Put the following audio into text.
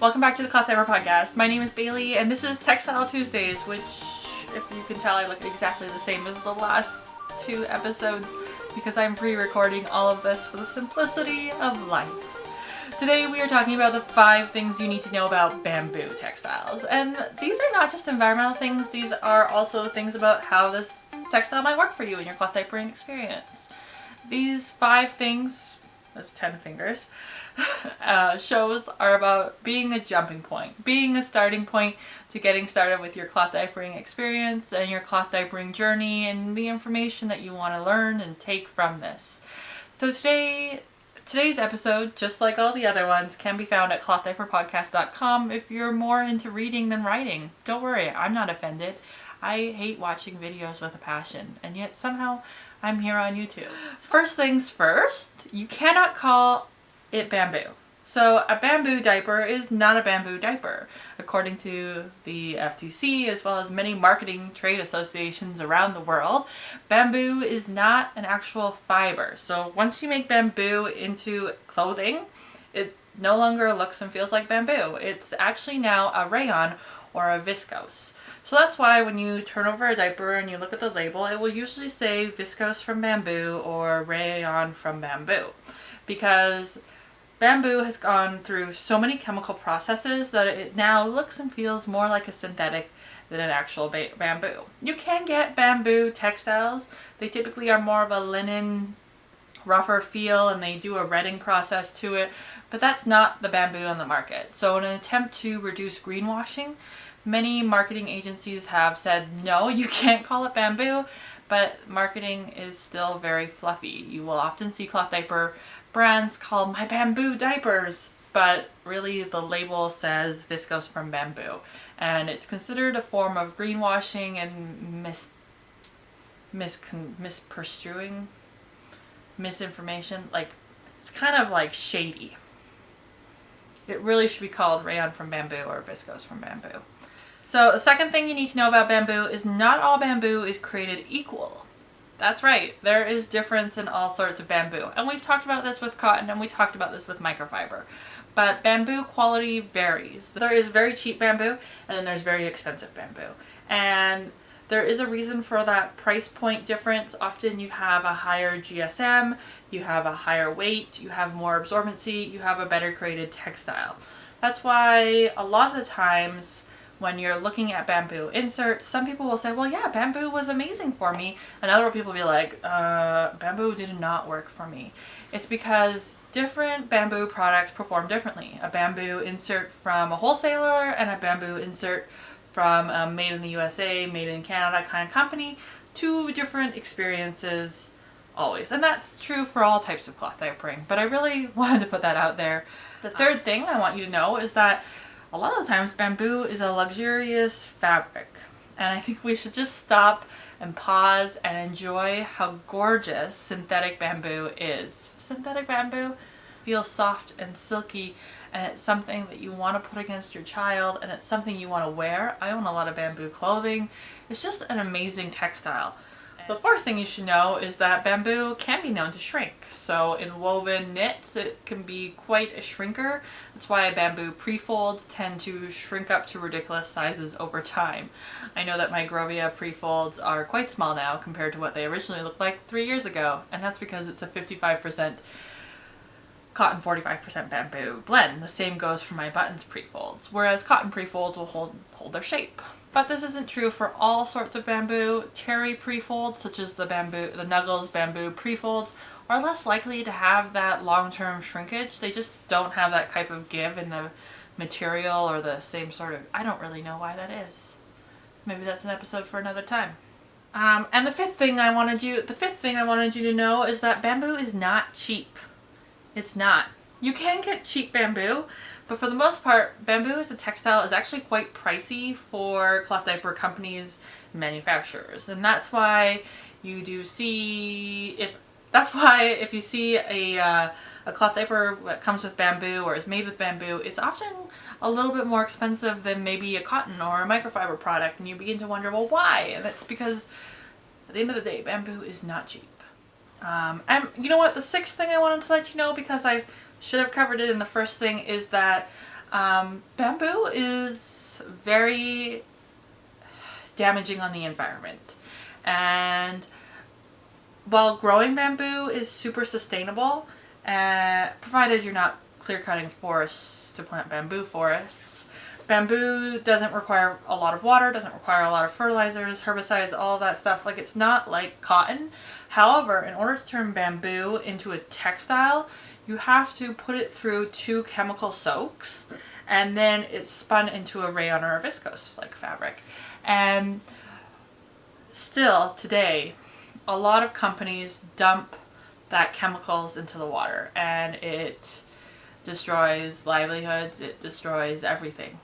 Welcome back to the Cloth Diaper Podcast. My name is Bailey and this is Textile Tuesdays, which, if you can tell, I look exactly the same as the last two episodes because I'm pre-recording all of this for the simplicity of life. Today we are talking about the 5 things you need to know about bamboo textiles. And these are not just environmental things, these are also things about how this textile might work for you in your cloth diapering experience. These 5 things, that's 10 fingers, shows are about being a jumping point, being a starting point to getting started with your cloth diapering experience and your cloth diapering journey and the information that you want to learn and take from this. So today's episode, just like all the other ones, can be found at clothdiaperpodcast.com if you're more into reading than writing. Don't worry, I'm not offended. I hate watching videos with a passion, and yet somehow I'm here on YouTube. First things first, you cannot call it bamboo. So a bamboo diaper is not a bamboo diaper. According to the FTC, as well as many marketing trade associations around the world, bamboo is not an actual fiber. So once you make bamboo into clothing, it no longer looks and feels like bamboo. It's actually now a rayon or a viscose. So that's why when you turn over a diaper and you look at the label, it will usually say viscose from bamboo or rayon from bamboo, because bamboo has gone through so many chemical processes that it now looks and feels more like a synthetic than an actual bamboo. You can get bamboo textiles. They typically are more of a linen, rougher feel, and they do a retting process to it, but that's not the bamboo on the market. So in an attempt to reduce greenwashing, many marketing agencies have said, no, you can't call it bamboo, but marketing is still very fluffy. You will often see cloth diaper brands called my bamboo diapers, but really the label says viscose from bamboo. And it's considered a form of greenwashing and misperstruing, misinformation. Like, it's kind of like shady. It really should be called rayon from bamboo or viscose from bamboo. So the second thing you need to know about bamboo is not all bamboo is created equal. That's right, there is difference in all sorts of bamboo. And we've talked about this with cotton and we talked about this with microfiber. But bamboo quality varies. There is very cheap bamboo and then there's very expensive bamboo. And there is a reason for that price point difference. Often you have a higher GSM, you have a higher weight, you have more absorbency, you have a better created textile. That's why a lot of the times when you're looking at bamboo inserts, some people will say, well, yeah, bamboo was amazing for me. And other people will be like, bamboo did not work for me. It's because different bamboo products perform differently. A bamboo insert from a wholesaler and a bamboo insert from a made in the USA, made in Canada kind of company, 2 different experiences always. And that's true for all types of cloth diapering. But I really wanted to put that out there. The third thing I want you to know is that a lot of the times bamboo is a luxurious fabric, and I think we should just stop and pause and enjoy how gorgeous synthetic bamboo is. Synthetic bamboo feels soft and silky, and it's something that you want to put against your child, and it's something you want to wear. I own a lot of bamboo clothing. It's just an amazing textile. The fourth thing you should know is that bamboo can be known to shrink. So in woven knits, it can be quite a shrinker. That's why bamboo pre-folds tend to shrink up to ridiculous sizes over time. I know that my Grovia pre-folds are quite small now compared to what they originally looked like 3 years ago. And that's because it's a 55% cotton, 45% bamboo blend. The same goes for my buttons pre-folds, whereas cotton pre-folds will hold their shape. But this isn't true for all sorts of bamboo. Terry pre-folds, such as the Nuggles bamboo pre-folds, are less likely to have that long-term shrinkage. They just don't have that type of give in the material or the same sort of, I don't really know why that is. Maybe that's an episode for another time. And the fifth thing I wanted you to know is that bamboo is not cheap. It's not. You can get cheap bamboo, but for the most part, bamboo as a textile is actually quite pricey for cloth diaper companies and manufacturers. And that's why you do see, if you see a cloth diaper that comes with bamboo or is made with bamboo, it's often a little bit more expensive than maybe a cotton or a microfiber product. And you begin to wonder, well, why? And that's because at the end of the day, bamboo is not cheap. And you know what? The sixth thing I wanted to let you know, because I should have covered it in the first thing, is that Bamboo is very damaging on the environment. And while growing bamboo is super sustainable, provided you're not clear cutting forests to plant bamboo forests, bamboo doesn't require a lot of water, doesn't require a lot of fertilizers, herbicides, all of that stuff. Like, it's not like cotton. However, in order to turn bamboo into a textile, you have to put it through 2 chemical soaks, and then it's spun into a rayon or a viscose like fabric. And still today, a lot of companies dump that chemicals into the water, and it destroys livelihoods, it destroys everything.